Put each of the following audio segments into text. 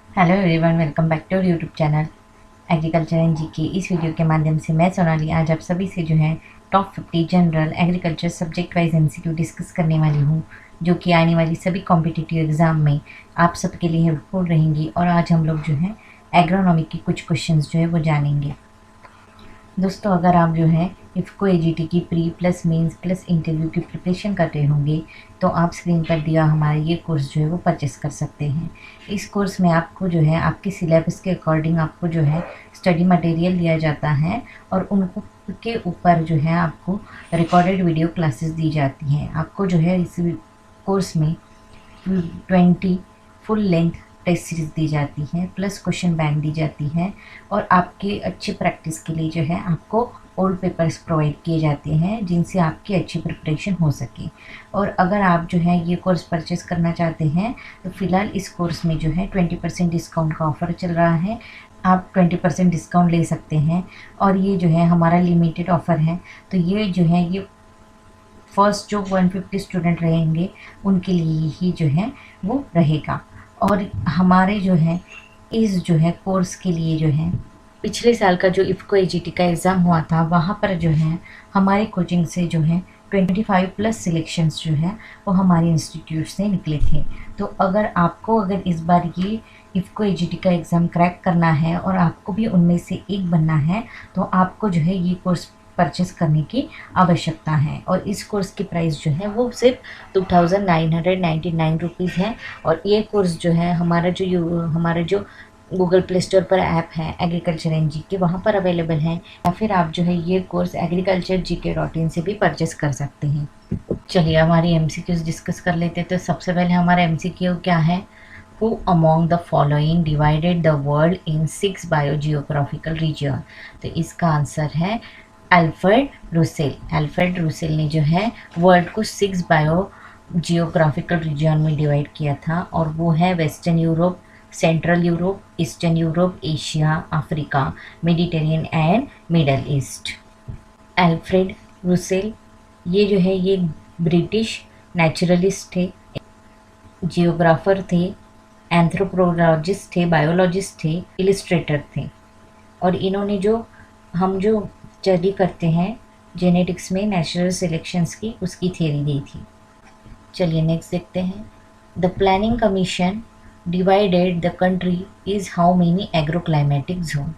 Hello everyone, welcome back to YouTube channel agriculture and GK. इस वीडियो के माध्यम से मैं सोनाली आज आप सभी से जो है top 50 general agriculture subject wise MCQ discuss करने वाली हूँ, जो कि आने वाली सभी कॉम्पिटिटिव एग्जाम में आप सबके लिए हेल्पफुल रहेंगी। और आज हम लोग जो है एग्रोनॉमी के कुछ क्वेश्चंस जो है वो जानेंगे। दोस्तों, अगर आप जो है इफ़को एजीटी की pre plus mains plus interview की प्रिपरेशन कर रहे होंगे तो आप स्क्रीन पर दिया हमारा ये कोर्स जो है वो परचेस कर सकते हैं। इस कोर्स में आपको जो है आपके सिलेबस के अकॉर्डिंग आपको जो है स्टडी मटेरियल दिया जाता है और उनको के ऊपर जो है आपको रिकॉर्डेड वीडियो क्लासेस दी जाती हैं। आपको जो है इस कोर्स में 20 फुल लेंथ टेस्ट सीरीज दी जाती है, प्लस क्वेश्चन बैंक दी जाती है और आपके अच्छे प्रैक्टिस के लिए जो है आपको ओल्ड पेपर्स प्रोवाइड किए जाते हैं जिनसे आपकी अच्छी प्रिपरेशन हो सके। और अगर आप जो है ये कोर्स परचेस करना चाहते हैं तो फ़िलहाल इस कोर्स में जो है 20% डिस्काउंट का ऑफ़र चल रहा है। आप 20% डिस्काउंट ले सकते हैं और ये जो है हमारा लिमिटेड ऑफ़र है। तो ये जो है ये फर्स्ट जो 150 स्टूडेंट रहेंगे उनके लिए ही जो है वो रहेगा। और हमारे जो है इस जो है कोर्स के लिए जो है पिछले साल का जो इफ़को एजीटी का एग्ज़ाम हुआ था वहाँ पर जो है हमारी कोचिंग से जो है 25 प्लस सिलेक्शंस जो है वो हमारे इंस्टीट्यूट से निकले थे। तो अगर इस बार ये इफ़को एजीटी का एग्ज़ाम क्रैक करना है और आपको भी उनमें से एक बनना है तो आपको जो है ये कोर्स परचेस करने की आवश्यकता है। और इस कोर्स की प्राइस जो है वो सिर्फ 2999 रुपीज़ है। और ये कोर्स जो है हमारा जो गूगल प्ले स्टोर पर ऐप है एग्रीकल्चर एंड जीके, वहाँ पर अवेलेबल है, या फिर आप जो है ये कोर्स agriculturegk.in से भी परचेस कर सकते हैं। चलिए हमारी एमसीक्यूज डिस्कस कर लेते हैं। तो सबसे पहले हमारा एमसीक्यू क्या है, Who among the following divided the world in 6 biogeographical region? तो इसका आंसर है अल्फ्रेड रूसेल। अल्फ्रेड रूसेल ने जो है वर्ल्ड को 6 बायोजियोग्राफिकल रीजन में डिवाइड किया था और वो है western Europe, central Europe, eastern Europe, Asia, Africa, Mediterranean and middle east. Alfred Russell ये जो है ये ब्रिटिश नेचुरलिस्ट थे, जियोग्राफर थे, एंथ्रोपोलॉजिस्ट थे, बायोलॉजिस्ट थे, इलिस्ट्रेटर थे। और इन्होंने हम जो स्टडी करते हैं जेनेटिक्स में नेचुरल सिलेक्शंस की, उसकी थ्योरी दी थी। चलिए नेक्स्ट देखते हैं। The planning commission divided the country is how many agroclimatic zone?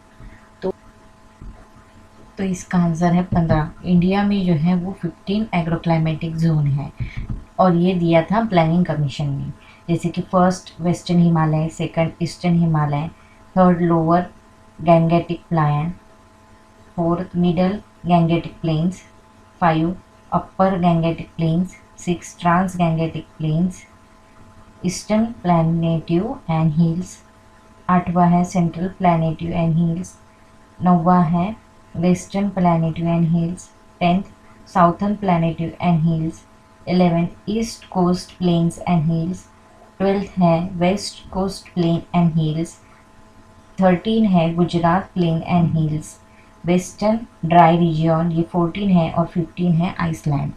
तो इसका आंसर है 15। इंडिया में जो है वो 15 एग्रोक्लाइमेटिक जोन है और ये दिया था प्लानिंग कमीशन ने, जैसे कि first western Himalaya, second eastern Himalaya, third lower Gangetic plain, fourth middle Gangetic plains, 5 upper Gangetic plains, 6 trans Gangetic plains, eastern plateau and hills, 8वां है सेंट्रल प्लैनेट्यू एंड हिल्स, 9वां है western plateau and hills, 10th southern plateau and hills, 11th east coast plains and hills, 12th है west coast plain and hills, 13 है Gujarat plain and hills, western dry region ये 14 है और 15 है Iceland.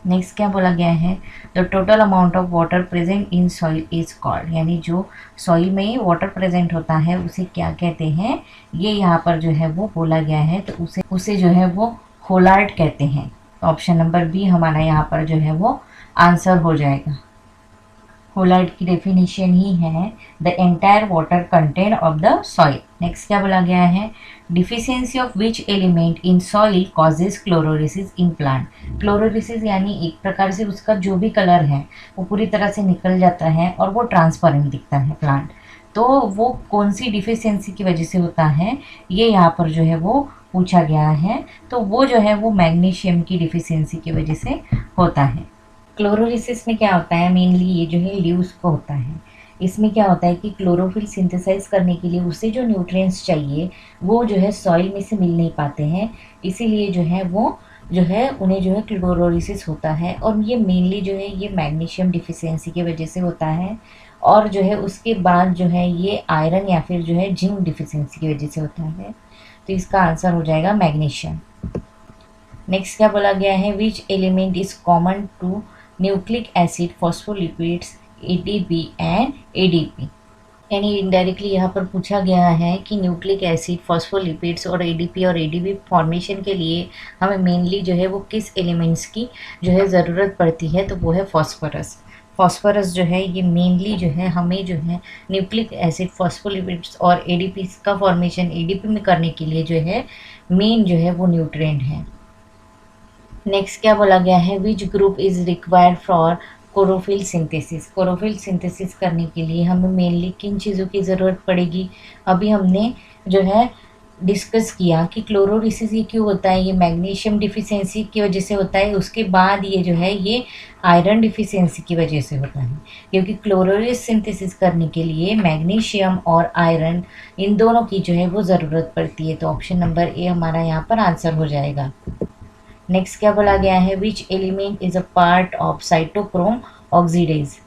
Next क्या बोला गया है, the total amount of water present in soil is called, यानी जो सॉइल में वाटर प्रेजेंट होता है उसे क्या कहते हैं, ये यहाँ पर जो है वो बोला गया है। तो उसे जो है वो होलार्ड कहते हैं। तो ऑप्शन नंबर बी हमारा यहाँ पर जो है वो आंसर हो जाएगा। होलार्ड की डेफिनेशन ही है the entire water content of the soil. Next क्या बोला गया है, deficiency of which element in soil causes chlorolysis in plant. Chlorolysis यानी एक प्रकार से उसका जो भी कलर है वो पूरी तरह से निकल जाता है और वो ट्रांसपेरेंट दिखता है प्लांट। तो वो कौन सी डिफिशियंसी की वजह से होता है, ये यहाँ पर जो है वो पूछा गया है। तो वो जो है वो मैग्नीशियम की डिफिशियंसी की वजह से होता है। क्लोरोलिसिस में क्या होता है, मेनली ये जो है लीव्स को होता है। इसमें क्या होता है कि क्लोरोफिल सिंथेसाइज करने के लिए उसे जो न्यूट्रिएंट्स चाहिए वो जो है सॉइल में से मिल नहीं पाते हैं, इसीलिए जो है वो जो है उन्हें जो है क्लोरोलिसिस होता है। और ये मेनली जो है ये मैग्नीशियम डिफिशियंसी की वजह से होता है और जो है उसके बाद जो है ये आयरन या फिर जो है जिंक डिफिशियंसी की वजह से होता है। तो इसका आंसर हो जाएगा मैग्नीशियम। नेक्स्ट क्या बोला गया है, which element is common to nucleic acid, phospholipids, ATP and ADP। यानी इनडायरेक्टली यहाँ पर पूछा गया है कि न्यूक्लिक एसिड, फॉस्फोलिपिड्स और एडीपी और एडीपी फॉर्मेशन के लिए हमें मेनली जो है वो किस एलिमेंट्स की जो है ज़रूरत पड़ती है, तो वो है फॉस्फोरस। फॉस्फोरस जो है ये मेनली जो है हमें जो है न्यूक्लिक एसिड, फॉस्फोलिपिड्स और एडीपी का फॉर्मेशन एडीपी में करने के लिए जो है मेन जो है वो न्यूट्रिएंट है। नेक्स्ट क्या बोला गया है, which group is required for chlorophyll synthesis. Chlorophyll synthesis करने के लिए हमें मेनली किन चीज़ों की ज़रूरत पड़ेगी। अभी हमने जो है डिस्कस किया कि क्लोरोलिसिस ये क्यों होता है, ये मैग्नीशियम डिफिशियंसी की वजह से होता है। उसके बाद ये जो है ये आयरन डिफिशियंसी की वजह से होता है, क्योंकि क्लोरोलिस सिंथेसिस करने के लिए मैग्नीशियम और आयरन इन दोनों की जो है वो ज़रूरत पड़ती है। तो ऑप्शन नंबर ए हमारा यहाँ पर आंसर हो जाएगा। नेक्स्ट क्या बोला गया है, which element is a part of cytochrome oxidase.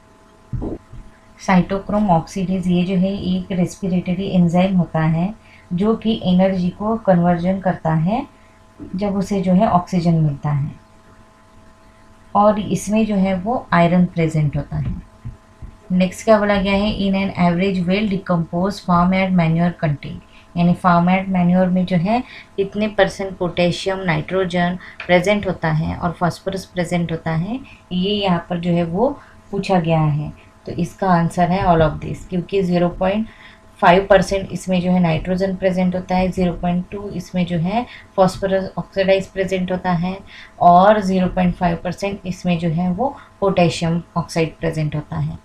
Cytochrome oxidase ये जो है एक रेस्पिरेटरी एंजाइम होता है जो कि एनर्जी को कन्वर्जन करता है जब उसे जो है ऑक्सीजन मिलता है, और इसमें जो है वो आयरन प्रेजेंट होता है। नेक्स्ट क्या बोला गया है, in an average well decompose farm and manure content. यानी फार्म एंड मैन्योर में जो है कितने परसेंट पोटेशियम, नाइट्रोजन प्रेजेंट होता है और फास्फोरस प्रेजेंट होता है, ये यहाँ पर जो है वो पूछा गया है। तो इसका आंसर है ऑल ऑफ दिस, क्योंकि 0.5% इसमें जो है नाइट्रोजन प्रेजेंट होता है, 0.2 इसमें जो है फॉस्फोरस ऑक्सीडाइज प्रेजेंट होता है, और 0.5% इसमें जो है वो पोटेशियम ऑक्साइड प्रेजेंट होता है।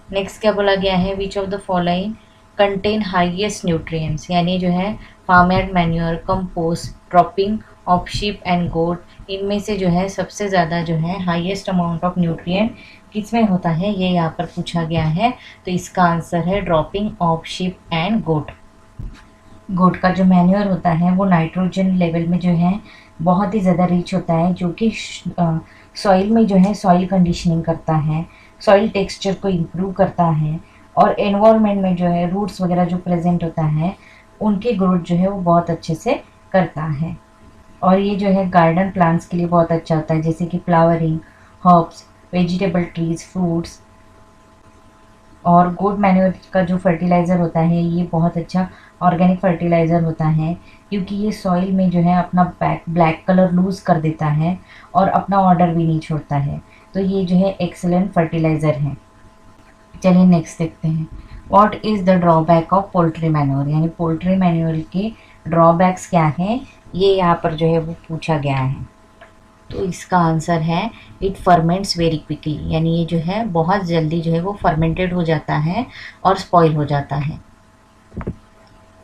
नेक्स्ट क्या बोला गया है, which of the following contain highest nutrients. यानी जो है farm and manure, compost, dropping of sheep and goat, इनमें से जो है सबसे ज़्यादा जो है हाईएस्ट अमाउंट ऑफ न्यूट्रिएंट किस में होता है, ये यहाँ पर पूछा गया है। तो इसका आंसर है ड्रॉपिंग ऑफ शीप एंड गोट। गोट का जो मैन्योर होता है वो नाइट्रोजन लेवल में जो है बहुत ही ज़्यादा रिच होता है, जो कि सॉइल में जो है सॉइल कंडीशनिंग करता है, सॉइल टेक्सचर को इम्प्रूव करता है, और एनवायरनमेंट में जो है रूट्स वगैरह जो प्रेजेंट होता है उनकी ग्रोथ जो है वो बहुत अच्छे से करता है। और ये जो है गार्डन प्लांट्स के लिए बहुत अच्छा होता है, जैसे कि flowering, herbs, vegetable trees, fruits. और गोट मैन्योर का जो फर्टिलाइज़र होता है ये बहुत अच्छा ऑर्गेनिक फर्टिलाइज़र होता है, क्योंकि ये सॉइल में जो है अपना ब्लैक कलर लूज़ कर देता है और अपना ऑर्डर भी नहीं छोड़ता है। तो ये जो है एक्सीलेंट फर्टिलाइज़र है। चलिए नेक्स्ट देखते हैं, what is the drawback of poultry manure. यानी पोल्ट्री मैन्योर के ड्रॉबैक्स क्या हैं, ये यहाँ पर जो है वो पूछा गया है। तो इसका आंसर है इट फर्मेंट्स वेरी क्विकली। यानी ये जो है बहुत जल्दी जो है वो फर्मेंटेड हो जाता है और स्पॉइल हो जाता है।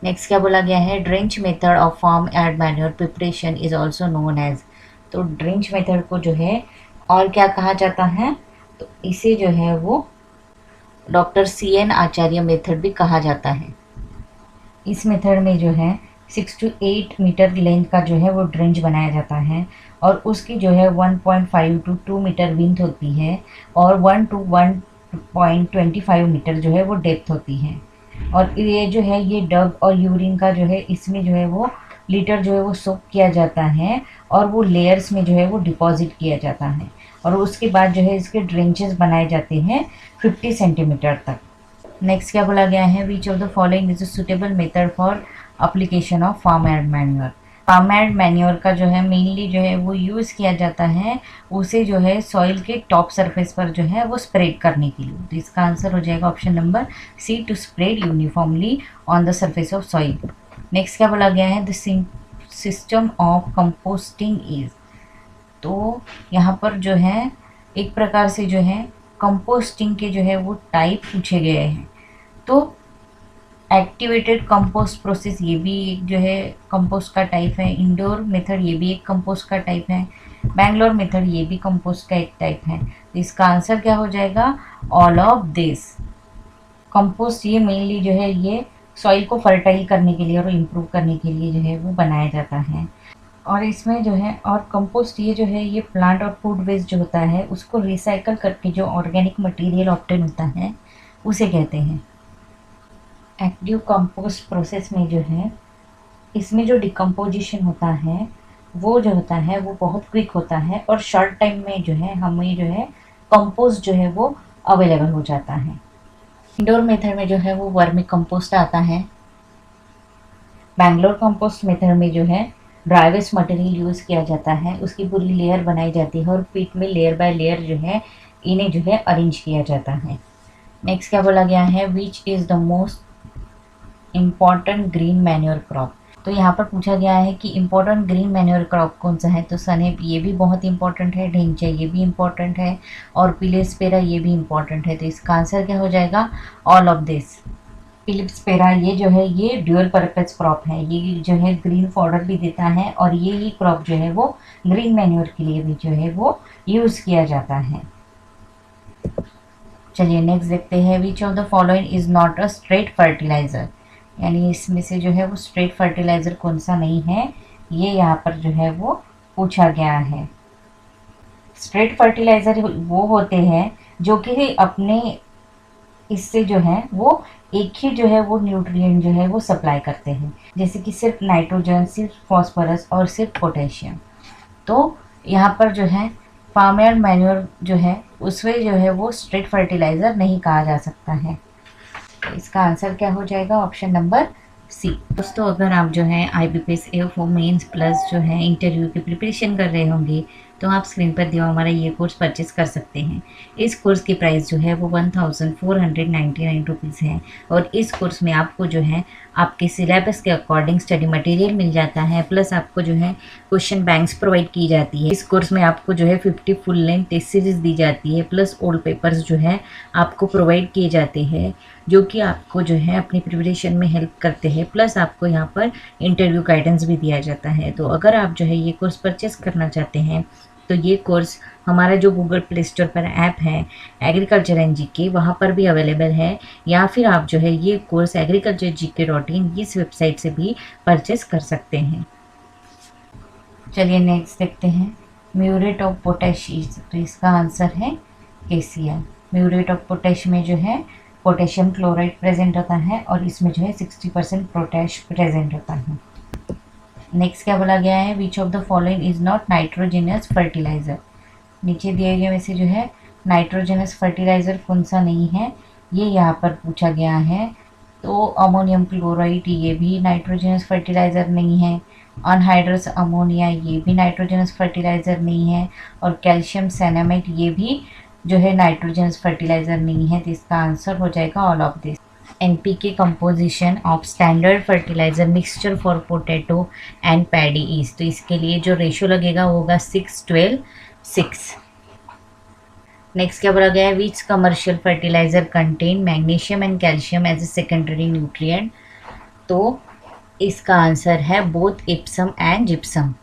नेक्स्ट क्या बोला गया है, drench method of farm and manure preparation is also known as. तो ड्रेंच मेथड को जो है और क्या कहा जाता है, तो इसे जो है वो डॉक्टर CN आचार्य मेथड भी कहा जाता है। इस मेथड में जो है 6 to 8 मीटर लेंथ का जो है वो ड्रेंच बनाया जाता है, और उसकी जो है 1.5 to 2 मीटर विड्थ होती है, और 1 to 1.25 मीटर जो है वो डेप्थ होती है। और ये जो है ये डग और यूरिन का जो है इसमें जो है वो लीटर जो है वो सोक किया जाता है, और वो लेयर्स में जो है वो डिपॉजिट किया जाता है, और उसके बाद जो है इसके ड्रेंचेस बनाए जाते हैं 50 सेंटीमीटर तक। नेक्स्ट क्या बोला गया है, which of the following is a suitable method for application of farm and manure. Farm and manure का जो है मेनली जो है वो यूज़ किया जाता है उसे जो है सॉइल के टॉप सरफेस पर जो है वो स्प्रेड करने के लिए। तो इसका आंसर हो जाएगा option number C, to spread uniformly on the surface of soil. Next क्या बोला गया है, the system of composting is. तो यहाँ पर जो है एक प्रकार से जो है कंपोस्टिंग के जो है वो टाइप पूछे गए हैं। तो एक्टिवेटेड कंपोस्ट प्रोसेस ये भी एक जो है कंपोस्ट का टाइप है, इंडोर मेथड ये भी एक कंपोस्ट का टाइप है, बैंगलोर मेथड ये भी कंपोस्ट का एक टाइप है। तो इसका आंसर क्या हो जाएगा, ऑल ऑफ दिस। कंपोस्ट ये मेनली जो है ये सॉइल को फर्टाइल करने के लिए और इम्प्रूव करने के लिए जो है वो बनाया जाता है। और इसमें जो है और कंपोस्ट ये जो है ये प्लांट और फूड वेस्ट जो होता है उसको रिसाइकल करके जो ऑर्गेनिक मटेरियल ऑब्टेन होता है उसे कहते हैं। एक्टिव कंपोस्ट प्रोसेस में जो है इसमें जो डिकम्पोजिशन होता है वो जो होता है वो बहुत क्विक होता है, और शॉर्ट टाइम में जो है हमें जो है कंपोस्ट जो है वो अवेलेबल हो जाता है। इंडोर मेथड में जो है वो वर्मी कंपोस्ट आता है। बैंगलोर कंपोस्ट मेथड में जो है ड्राई वेस्ट मटेरियल यूज़ किया जाता है, उसकी पूरी लेयर बनाई जाती है और पिट में लेयर बाय लेयर जो है इन्हें जो है अरेंज किया जाता है। नेक्स्ट क्या बोला गया है, which is the most important green manure crop. तो यहाँ पर पूछा गया है कि इम्पोर्टेंट ग्रीन मैन्योर क्रॉप कौन सा है। तो सनेप ये भी बहुत इंपॉर्टेंट है, ढेंचा ये भी इंपॉर्टेंट है और पिलेस्पेरा ये भी इंपॉर्टेंट है। तो इसका आंसर क्या हो जाएगा, ऑल ऑफ दिस। पिलिप्सपेरा ये जो है ये ड्यूअल पर्पस क्रॉप है, ये जो है ग्रीन फॉडर भी देता है और ये क्रॉप जो है वो ग्रीन मैन्योर के लिए भी जो है वो यूज़ किया जाता है। चलिए नेक्स्ट देखते हैं, which of the following is not a straight fertiliser. यानी इसमें से जो है वो स्ट्रेट फर्टिलाइजर कौन सा नहीं है, ये यहाँ पर जो है वो पूछा गया है। स्ट्रेट फर्टिलाइजर वो होते हैं जो कि अपने इससे जो है वो एक ही जो है वो न्यूट्रिएंट जो है वो सप्लाई करते हैं, जैसे कि सिर्फ नाइट्रोजन, सिर्फ फॉस्फोरस और सिर्फ पोटेशियम। तो यहाँ पर जो है फार्म मैन्योर जो है उसमें जो है वो स्ट्रेट फर्टिलाइज़र नहीं कहा जा सकता है। तो इसका आंसर क्या हो जाएगा, ऑप्शन नंबर सी। दोस्तों अगर आप जो है IBPS AO4 मेंस प्लस जो है इंटरव्यू की प्रिपरेशन कर रहे होंगे तो आप स्क्रीन पर दिया हमारा ये कोर्स परचेस कर सकते हैं। इस कोर्स की प्राइस जो है वो 1499 रुपीज़ है और इस कोर्स में आपको जो है आपके सिलेबस के अकॉर्डिंग स्टडी मटेरियल मिल जाता है, प्लस आपको जो है क्वेश्चन बैंक्स प्रोवाइड की जाती है। इस कोर्स में आपको जो है 50 फुल लेंथ टेस्ट सीरीज़ दी जाती है, प्लस ओल्ड पेपर्स जो है आपको प्रोवाइड किए जाते हैं जो कि आपको जो है अपनी प्रिपरेशन में हेल्प करते हैं, प्लस आपको यहाँ पर इंटरव्यू गाइडेंस भी दिया जाता है। तो अगर आप जो है ये कोर्स परचेस करना चाहते हैं तो ये कोर्स हमारा जो गूगल प्ले स्टोर पर ऐप है एग्रीकल्चर एंड जीके वहाँ पर भी अवेलेबल है, या फिर आप जो है ये कोर्स agriculturegk.in इस वेबसाइट से भी परचेस कर सकते हैं। चलिए नेक्स्ट देखते हैं, म्यूरेट ऑफ पोटैश। तो इसका आंसर है KCl। म्यूरेट ऑफ पोटैश में जो है पोटेशियम क्लोराइड प्रेजेंट होता है और इसमें जो है 60% पोटैश प्रेजेंट होता है। नेक्स्ट क्या बोला गया है, which of the following is not nitrogenous fertiliser. नीचे दिए गए में से जो है नाइट्रोजनस फर्टिलाइज़र कौन सा नहीं है, ये यहाँ पर पूछा गया है। तो अमोनियम क्लोराइड ये भी नाइट्रोजनस फर्टिलाइज़र नहीं है, अनहाइड्रस अमोनिया ये भी नाइट्रोजनस फर्टिलाइज़र नहीं है और कैल्शियम सैनामेट ये भी जो है नाइट्रोजनस फर्टिलाइज़र नहीं है। तो इसका आंसर हो जाएगा all of this. NPK composition of standard fertiliser mixture for potato and paddy is. तो इसके लिए जो रेशो लगेगा वो होगा 6-12-6। नेक्स्ट क्या बोला गया है, which commercial fertiliser contain magnesium and calcium as a secondary nutrient. तो इसका आंसर है both Epsom and gypsum.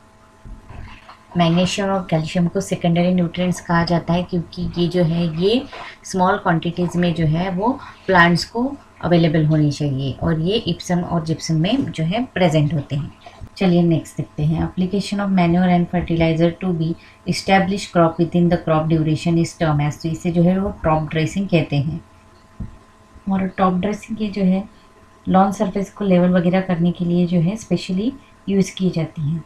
Magnesium और कैल्शियम को सेकेंडरी न्यूट्रिएंट्स कहा जाता है क्योंकि ये जो है ये स्मॉल क्वांटिटीज़ में जो है वो प्लांट्स को अवेलेबल होनी चाहिए और ये इप्सम और जिप्सम में जो है प्रेजेंट होते हैं। चलिए नेक्स्ट देखते हैं, application of manure and fertiliser to be establish crop within the crop duration is term as. तो इसे जो है वो टॉप ड्रेसिंग कहते हैं और टॉप ड्रेसिंग ये जो है लॉन सरफेस को लेवल वगैरह करने के लिए जो है स्पेशली यूज़ की जाती हैं।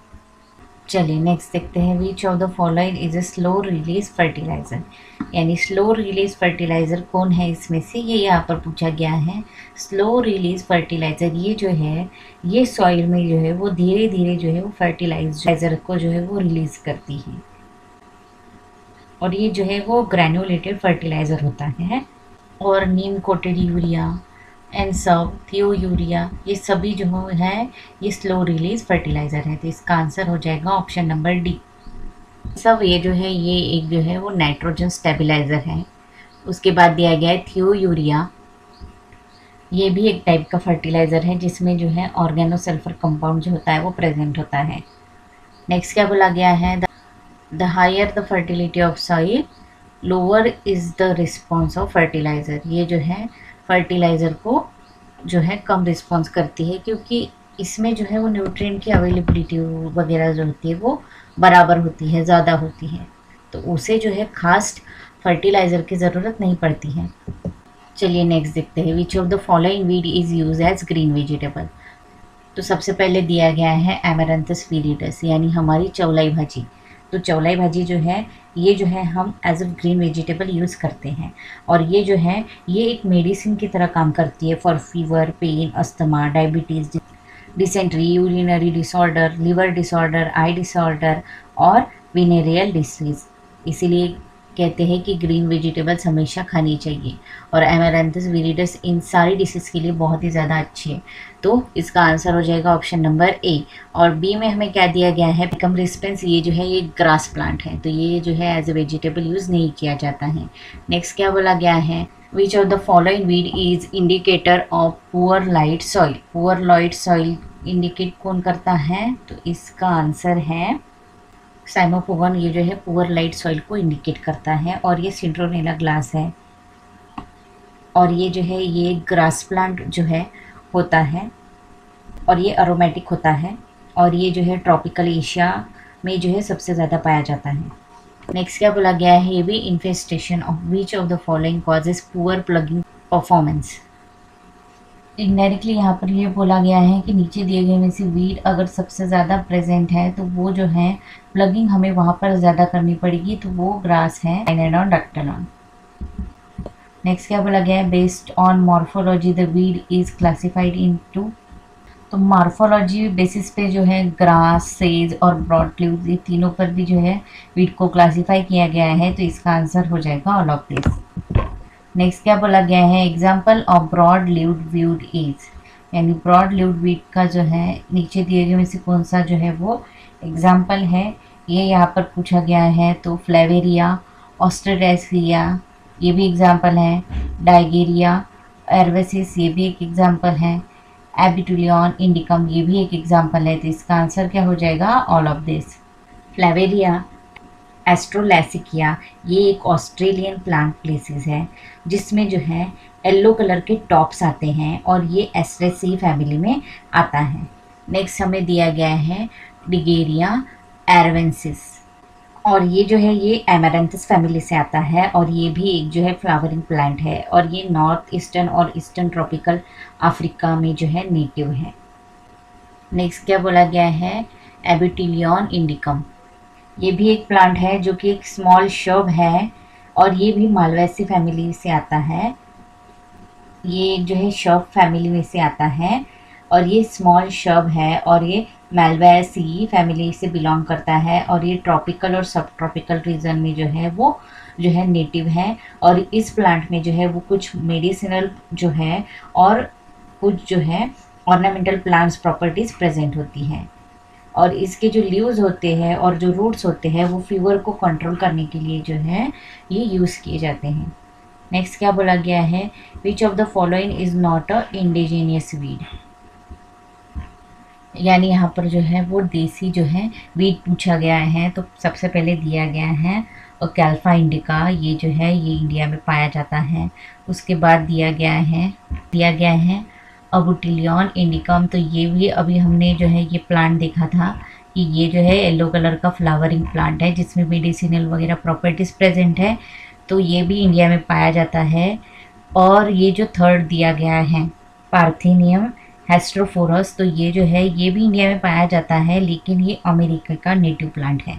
चलिए नेक्स्ट देखते हैं, which of the following is a slow release fertiliser. यानी स्लो रिलीज फर्टिलाइज़र कौन है इसमें से, ये यहाँ पर पूछा गया है। स्लो रिलीज फर्टिलाइज़र ये जो है ये सॉइल में जो है वो धीरे धीरे जो है वो फर्टिलाइज़र को जो है वो रिलीज़ करती है और ये जो है वो ग्रैन्युलेटेड फर्टिलाइज़र होता है। और नीम कोटेड यूरिया एंड सब थियोयूरिया ये सभी जो है ये स्लो रिलीज फर्टिलाइज़र है। तो इसका आंसर हो जाएगा ऑप्शन नंबर डी। सब ये जो है ये एक जो है वो नाइट्रोजन स्टेबलाइज़र है। उसके बाद दिया गया है थियोयूरिया, ये भी एक टाइप का फर्टिलाइज़र है जिसमें जो है ऑर्गेनोसल्फर कंपाउंड जो होता है वो प्रेजेंट होता है। नेक्स्ट क्या बोला गया है, the higher the fertility of soil lower is the response of fertiliser. ये जो है फर्टिलाइज़र को जो है कम रिस्पॉन्स करती है क्योंकि इसमें जो है वो न्यूट्रिएंट की अवेलेबिलिटी वगैरह जो होती है वो बराबर होती है, ज़्यादा होती है, तो उसे जो है खास फर्टिलाइज़र की ज़रूरत नहीं पड़ती है। चलिए नेक्स्ट देखते हैं, which of the following weed is use as green vegetable. तो सबसे पहले दिया गया है एमेरंथस विरिडस यानी हमारी चौलाई भाजी। तो चौलाई भाजी जो है ये जो है हम as a green vegetable use करते हैं, और ये जो है ये एक मेडिसिन की तरह काम करती है for fever, pain, asthma, diabetes, dysentery, urinary disorder, liver disorder, eye disorder और वेनेरियल डिसीज़। इसीलिए कहते हैं कि ग्रीन वेजिटेबल्स हमेशा खानी चाहिए, और एमेरैंथस विरिडस इन सारी डिसीज़ के लिए बहुत ही ज़्यादा अच्छी है। तो इसका आंसर हो जाएगा ऑप्शन नंबर ए। और बी में हमें क्या दिया गया है, पिकम रिस्पेंस, ये जो है ये ग्रास प्लांट है, तो ये जो है एज ए वेजिटेबल यूज़ नहीं किया जाता है। नेक्स्ट क्या बोला गया है, which of the following weed is indicator of poor light soil. Poor light soil indicate कौन करता है, तो इसका आंसर है साइमोपोगन। ये जो है पुअर लाइट सॉइल को इंडिकेट करता है, और ये सिट्रोनेला ग्लास है, और ये जो है ये ग्रास प्लांट जो है होता है, और ये अरोमेटिक होता है, और ये जो है ट्रॉपिकल एशिया में जो है सबसे ज़्यादा पाया जाता है। नेक्स्ट क्या बोला गया है, ये भी infestation of which of the following causes poor plugging performance. Indirectly यहाँ पर ये बोला गया है कि नीचे दिए गए में से वीड अगर सबसे ज़्यादा प्रेजेंट है तो वो जो है प्लगिंग हमें वहाँ पर ज़्यादा करनी पड़ेगी, तो वो ग्रास है एनाडॉन डक्टालॉन। नेक्स्ट क्या बोला गया है, based on morphology the weed is classified into. तो मॉर्फोलॉजी बेसिस पे जो है ग्रास, सेज और ब्रॉड लीव्स, ये तीनों पर भी जो है वीड को क्लासीफाई किया गया है, तो इसका आंसर हो जाएगा ऑल ऑफ दिस। नेक्स्ट क्या बोला गया है, example of broad leaved weed is, यानी ब्रॉड लीव्ड वीड का जो है नीचे दिए गए में से कौन सा जो है वो एग्जाम्पल है, ये यहाँ पर पूछा गया है। तो फ्लेवेरिया, ऑस्ट्रेडेसिया, ये भी एग्जाम्पल है। डाइगेरिया, एरवेसिस, ये भी एक एग्जाम्पल है। एबिटुलियन इंडिकम, ये भी एक एग्जाम्पल है, तो इसका आंसर क्या हो जाएगा, ऑल ऑफ दिस। फ्लेवेरिया एस्ट्रोलैसिकिया, ये एक ऑस्ट्रेलियन प्लांट प्लेसिस है जिसमें जो है येलो कलर के टॉप्स आते हैं, और ये एस्ट्रेसी फैमिली में आता है। नेक्स्ट हमें दिया गया है डिगेरिया एरवेंसिस, और ये जो है ये एमेरैंथस फैमिली से आता है, और ये भी एक जो है फ्लावरिंग प्लांट है, और ये नॉर्थ ईस्टर्न और ईस्टर्न ट्रॉपिकल अफ्रीका में जो है नेटिव है। नेक्स्ट क्या बोला गया है, एबिटिलियन इंडिकम, ये भी एक प्लांट है जो कि एक स्मॉल शर्ब है, और ये भी मालवेसी फैमिली से आता है। ये जो है शर्ब फैमिली में से आता है, और ये स्मॉल शर्ब है, और ये मालवेसी फैमिली से बिलोंग करता है, और ये ट्रॉपिकल और सब ट्रॉपिकल रीजन में जो है वो जो है नेटिव है। और इस प्लांट में जो है वो कुछ मेडिसिनल जो है और कुछ जो है ऑर्नामेंटल प्लांट्स प्रॉपर्टीज़ प्रेजेंट होती हैं, और इसके जो लीव्स होते हैं और जो रूट्स होते हैं वो फीवर को कंट्रोल करने के लिए जो है ये यूज़ किए जाते हैं। नेक्स्ट क्या बोला गया है, which of the following is not a indigenous weed, यानी यहाँ पर जो है वो देसी जो है वीड पूछा गया है। तो सबसे पहले दिया गया है कैल्फा इंडिका, ये जो है ये इंडिया में पाया जाता है। उसके बाद दिया गया है अबुटिलियन इंडिकम, तो ये भी अभी हमने जो है ये प्लांट देखा था कि ये जो है येलो कलर का फ्लावरिंग प्लांट है जिसमें मेडिसिनल वगैरह प्रॉपर्टीज़ प्रेजेंट है, तो ये भी इंडिया में पाया जाता है। और ये जो थर्ड दिया गया है पार्थेनियम हेस्ट्रोफोरस, तो ये जो है ये भी इंडिया में पाया जाता है, लेकिन ये अमेरिका का नेटिव प्लांट है,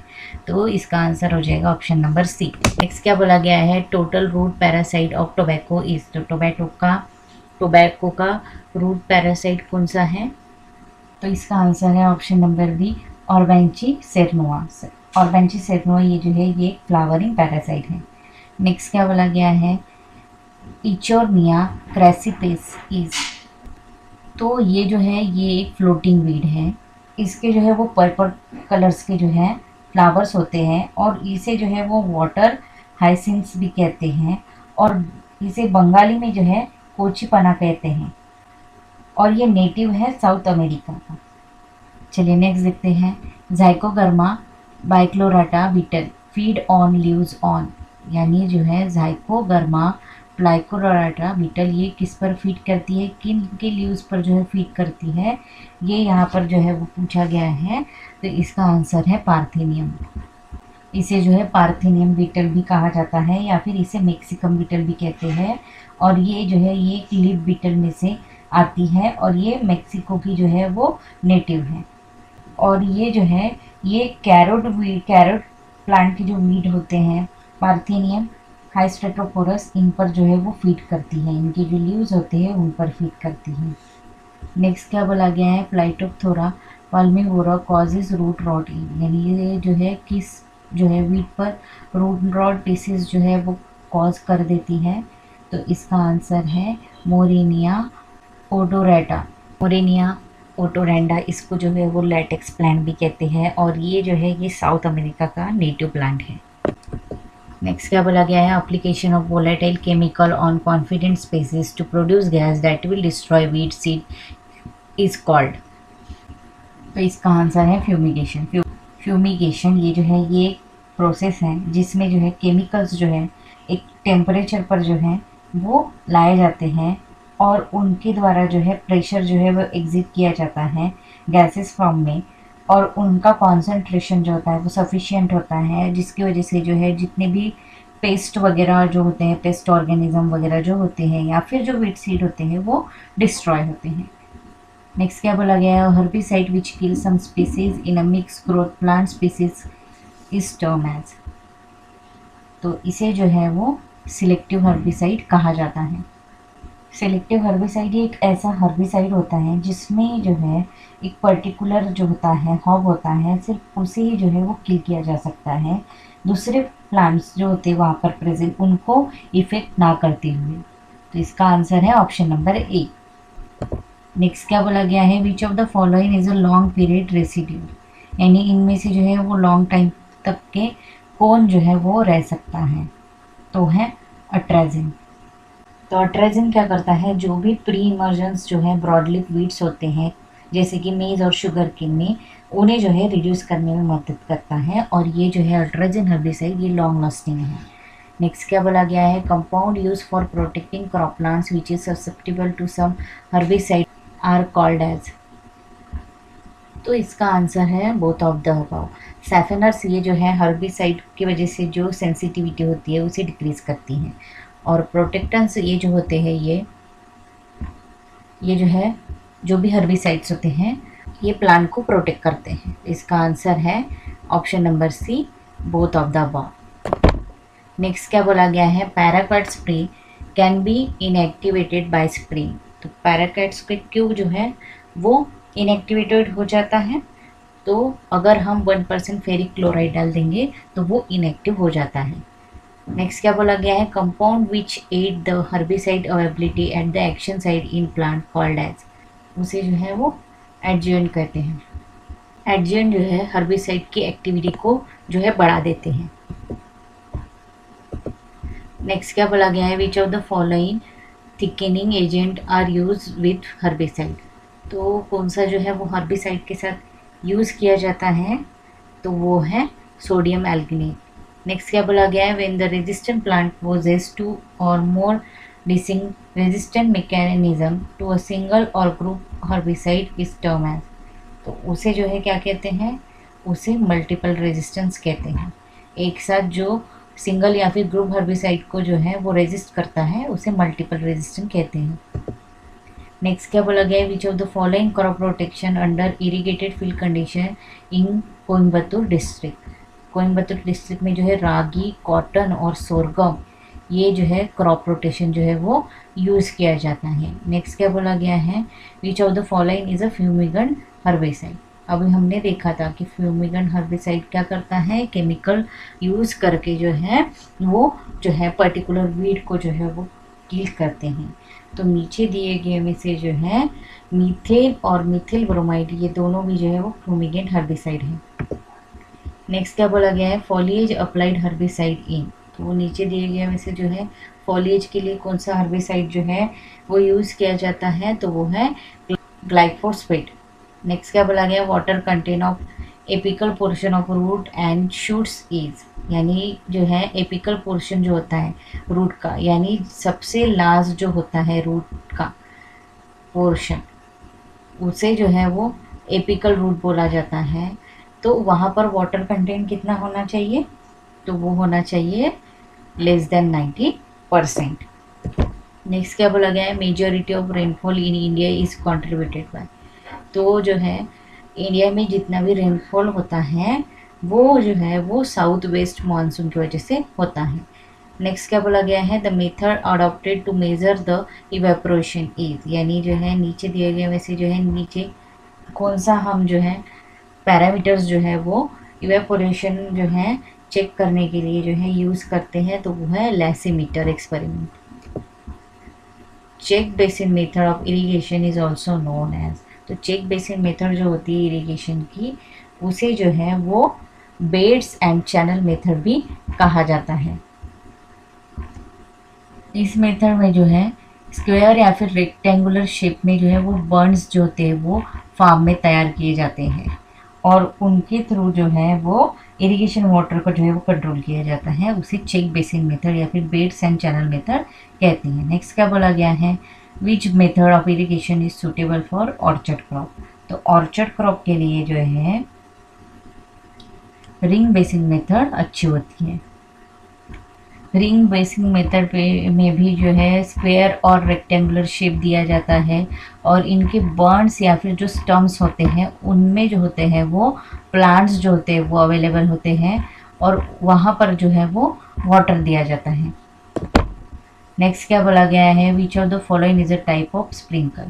तो इसका आंसर हो जाएगा ऑप्शन नंबर सी। नेक्स्ट क्या बोला गया है, total root parasite of tobacco is, तो टोबैको का रूट पैरासाइट कौन सा है, तो इसका आंसर है ऑप्शन नंबर बी, ऑर्बेंची सेरनोआ। ऑर्बेंची सेरनोआ ये जो है ये फ्लावरिंग पैरासाइट है। नेक्स्ट क्या बोला गया है, इचोर्निया क्रेसिपेस इज, तो ये जो है ये एक फ्लोटिंग वीड है। इसके जो है वो पर्पल कलर्स के जो है फ्लावर्स होते हैं, और इसे जो है वो वाटर हाइसिंथ्स भी कहते हैं, और इसे बंगाली में जो है कोचिपना कहते हैं, और ये नेटिव है साउथ अमेरिका का। चलिए नेक्स्ट देखते हैं, Zygogramma bicolorata beetle feed on leaves on, यानी जो है ज़ाइकोगर्मा बाइक्लोराटा बीटल ये किस पर फीड करती है, किन के लीव्स पर जो है फीड करती है, ये यहाँ पर जो है वो पूछा गया है, तो इसका आंसर है पार्थेनियम। इसे जो है पार्थेनियम बीटल भी कहा जाता है, या फिर इसे मैक्सिकम बीटल भी कहते हैं, और ये जो है ये एक लीफ बीटल में से आती है, और ये मेक्सिको की जो है वो नेटिव है। और ये जो है ये कैरोट प्लांट के जो वीड होते हैं पार्थेनियम हाइस्ट्रेटोफोरस, इन पर जो है वो फीड करती है, इनके जो लीव्स होते हैं उन पर फीड करती है। नेक्स्ट क्या बोला गया है, प्लाइटोप्थोरा पाल्मिवोरा कॉजेज रूट रॉट, यानी ये जो है किस जो है वीट पर रूट रॉट डिसीज जो है वो कॉज कर देती है। तो इसका आंसर है मोरेनिया ओडोरेटा। मोरेनिया ओटोरेंडा, इसको जो है वो लेटेक्स प्लांट भी कहते हैं और ये जो है ये साउथ अमेरिका का नेटिव प्लांट है। नेक्स्ट क्या बोला गया है, application of volatile chemical on confident species to produce gas that will destroy weed seed is called. तो इसका आंसर है फ्यूमिगेशन। फ्यूमिगेशन ये जो है ये प्रोसेस है जिसमें जो है केमिकल्स जो है एक टेम्परेचर पर जो है वो लाए जाते हैं और उनके द्वारा जो है प्रेशर जो है वो एग्जिट किया जाता है गैसेस फॉर्म में, और उनका कॉन्सेंट्रेशन जो होता है वो सफिशिएंट होता है, जिसकी वजह से जो है जितने भी पेस्ट वगैरह जो होते हैं, पेस्ट ऑर्गेनिज्म वगैरह जो होते हैं या फिर जो वीट सीड होते हैं वो डिस्ट्रॉय होते हैं। नेक्स्ट क्या बोला गया है, herbicide which kill some species in a mix growth plant species is term as. तो इसे जो है वो सिलेक्टिव हर्बिसाइड कहा जाता है। सेलेक्टिव हर्बिसाइड एक ऐसा हर्बिसाइड होता है जिसमें जो है एक पर्टिकुलर जो होता है हॉब होता है, सिर्फ उसे ही जो है वो किल किया जा सकता है, दूसरे प्लांट्स जो होते हैं वहाँ पर प्रेजेंट उनको इफेक्ट ना करते हुए। तो इसका आंसर है ऑप्शन नंबर ए। नेक्स्ट क्या बोला गया है, which of the following is a long period residue, यानी इनमें से जो है वो लॉन्ग टाइम तक के कौन जो है वो रह सकता है। तो है अट्राजिन। तो अट्राजिन क्या करता है, जो भी प्री इमर्जेंस जो है ब्रॉडलिप वीड्स होते हैं जैसे कि मेज और शुगर केन में, उन्हें जो है रिड्यूस करने में मदद करता है और ये जो है अट्राजिन हर्बिसाइड ये लॉन्ग लास्टिंग है। नेक्स्ट क्या बोला गया है, compound use for protecting crop plants which is susceptible to some herbicide are called as. तो इसका आंसर है both of the above. Safeners ये जो है हर्बिसाइड की वजह से जो सेंसिटिविटी होती है उसे डिक्रीज करती हैं, और प्रोटेक्टेंट्स ये जो होते हैं ये जो है जो भी हर्बिसाइड्स होते हैं ये प्लांट को प्रोटेक्ट करते हैं। इसका आंसर है option number C, both of the above. Next क्या बोला गया है, paraquat spray can be inactivated by spraying. तो पैराक्वाट स्प्रे क्यों जो है वो इनएक्टिवेटेड हो जाता है, तो अगर हम 1% फेरिक क्लोराइड डाल देंगे तो वो इनएक्टिव हो जाता है। नेक्स्ट क्या बोला गया है, compound which aid the herbicide availability at the action side in plant called as. उसे जो है वो एडजुवेंट कहते हैं। एडजुवेंट जो है हर्बिसाइड की एक्टिविटी को जो है बढ़ा देते हैं। नेक्स्ट क्या बोला गया है, which of the following thickening agent are use with herbicide. तो कौन सा जो है वो हर्बिसाइड के साथ यूज़ किया जाता है, तो वो है सोडियम एल्गिनेट। नेक्स्ट क्या बोला गया है, when the resistant plant possess two or more distinct resistant mechanism to a single or group herbicide is term as. तो उसे जो है क्या कहते हैं, उसे मल्टीपल रेजिस्टेंस कहते हैं। एक साथ जो सिंगल या फिर ग्रुप हर्बिसाइड को जो है वो रेजिस्ट करता है उसे मल्टीपल रेजिस्टेंट कहते हैं। नेक्स्ट क्या बोला गया है, which of the following crop protection under irrigated field condition in Coimbatore district. Coimbatore district में जो है रागी, कॉटन और सोरगम ये जो है क्रॉप रोटेशन जो है वो यूज़ किया जाता है। नेक्स्ट क्या बोला गया है, which of the following is a fumigant herbicide. अभी हमने देखा था कि फ्यूमिगेंट हर्बिसाइड क्या करता है, केमिकल यूज़ करके जो है वो जो है पर्टिकुलर वीड को जो है वो किल करते हैं। तो नीचे दिए गए में से जो है मीथेन और मिथिल ब्रोमाइड ये दोनों भी जो है वो फ्यूमिगेंट हर्बिसाइड है। नेक्स्ट क्या बोला गया है, फॉलिएज अप्लाइड हर्बिसाइड इन। तो वो नीचे दिए गए में से जो है फॉलिएज के लिए कौन सा हर्बिसाइड जो है वो यूज़ किया जाता है, तो वो है ग्लाइफोसेट। नेक्स्ट क्या बोला गया, water content of apical portion of root and shoots is. यानी जो है एपिकल पोर्शन जो होता है रूट का, यानी सबसे लास्ट जो होता है रूट का पोर्शन, उसे जो है वो एपिकल रूट बोला जाता है। तो वहाँ पर वाटर कंटेंट कितना होना चाहिए, तो वो होना चाहिए लेस देन 90%। नेक्स्ट क्या बोला गया है, majority of rainfall in India is contributed bye. तो जो है इंडिया में जितना भी रेनफॉल होता है वो जो है वो साउथ वेस्ट मानसून की वजह से होता है। नेक्स्ट क्या बोला गया है, the method adopted to measure the evaporation is, यानी जो है नीचे दिए गए में से जो है नीचे कौन सा हम जो है पैरामीटर्स जो है वो इवेपोरेशन जो है चेक करने के लिए जो है यूज़ करते हैं, तो वो है lysimeter experiment. Check basin method of irrigation is also known as, तो चेक बेसिन मेथड जो होती है इरिगेशन की, उसे जो है वो बेड्स एंड चैनल मेथड भी कहा जाता है। इस मेथड में जो है स्क्वायर या फिर रेक्टेंगुलर शेप में जो है वो बर्न्स जो होते हैं वो फार्म में तैयार किए जाते हैं और उनके थ्रू जो है वो इरिगेशन वाटर को जो है वो कंट्रोल किया जाता है। उसे चेक बेसिन मेथड या फिर बेड्स एंड चैनल मेथड कहते हैं। नेक्स्ट क्या बोला गया है, which method of irrigation is suitable for orchard crop, तो ऑर्चर्ड क्रॉप के लिए जो है रिंग बेसिन मेथड अच्छी होती है। रिंग बेसिन मेथड पे में भी जो है स्क्वायर और रेक्टेंगुलर शेप दिया जाता है और इनके बर्न्स या फिर जो स्टम्स होते हैं उनमें जो होते हैं वो प्लांट्स जो होते हैं वो अवेलेबल होते हैं और वहाँ पर जो है वो वाटर दिया जाता है। नेक्स्ट क्या बोला गया है, which of the following is a type of sprinkle,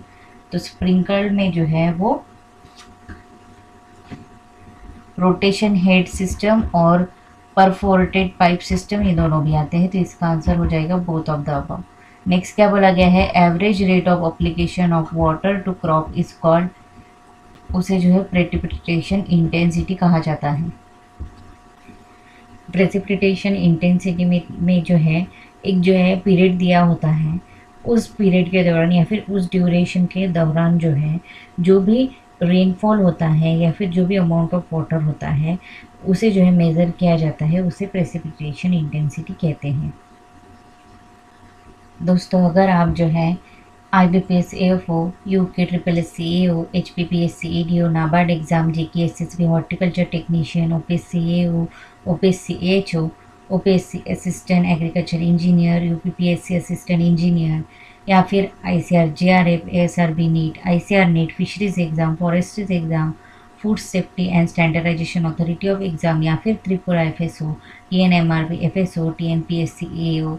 तो स्प्रिंकल में जो है वो रोटेशन हेड सिस्टम और परफोरेटेड पाइप सिस्टम ये दोनों भी आते हैं, तो इसका आंसर हो जाएगा both of the above. Next क्या बोला गया है, average rate of application of water to crop is called, उसे जो है प्रेसिपिटेशन इंटेंसिटी कहा जाता है। प्रेसिपिटेशन इंटेंसिटी में जो है एक जो है पीरियड दिया होता है, उस पीरियड के दौरान या फिर उस ड्यूरेशन के दौरान जो है जो भी रेनफॉल होता है या फिर जो भी अमाउंट ऑफ वाटर होता है उसे जो है मेज़र किया जाता है, उसे प्रेसिपिटेशन इंटेंसिटी कहते हैं। दोस्तों अगर आप जो है IBPS AFO, UK SSSC AO, HPPSC ADO, NABARD exam, JK SSB horticulture technician, OPSC AO, OPSC AHO, OPSC assistant agriculture engineer, UPPSC assistant engineer या फिर ICR JRF ASRB NET, ICR NET, fisheries exam, forestries exam, food safety and standardisation authority of exam या फिर Tripura FSO, TNMRB FSO, TNPSC AO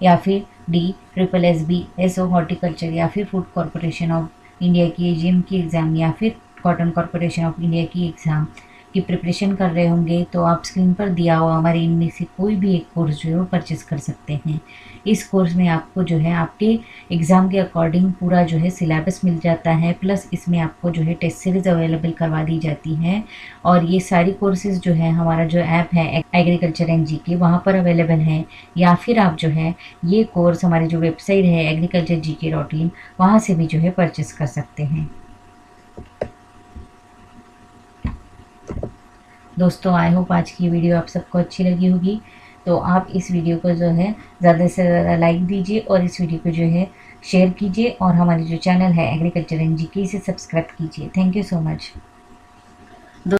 या फिर DSSB SO horticulture या फिर food corporation of India की AGM की एग्ज़ाम या फिर कॉटन कॉरपोरेशन ऑफ इंडिया की एग्ज़ाम की प्रिपरेशन कर रहे होंगे, तो आप स्क्रीन पर दिया हुआ हमारे इनमें से कोई भी एक कोर्स जो है वो परचेस कर सकते हैं। इस कोर्स में आपको जो है आपके एग्ज़ाम के अकॉर्डिंग पूरा जो है सिलेबस मिल जाता है, प्लस इसमें आपको जो है टेस्ट सीरीज़ अवेलेबल करवा दी जाती है और ये सारी कोर्सेज़ जो है हमारा जो ऐप है एग्रीकल्चर एंड GK वहाँ पर अवेलेबल है, या फिर आप जो है ये कोर्स हमारी जो वेबसाइट है agriculturegk.in वहाँ से भी जो है परचेस कर सकते हैं। दोस्तों आई होप आज की वीडियो आप सबको अच्छी लगी होगी, तो आप इस वीडियो को जो है ज़्यादा से ज़्यादा लाइक दीजिए और इस वीडियो को जो है शेयर कीजिए और हमारी जो चैनल है एग्रीकल्चर एंड GK इसे सब्सक्राइब कीजिए। Thank you so much.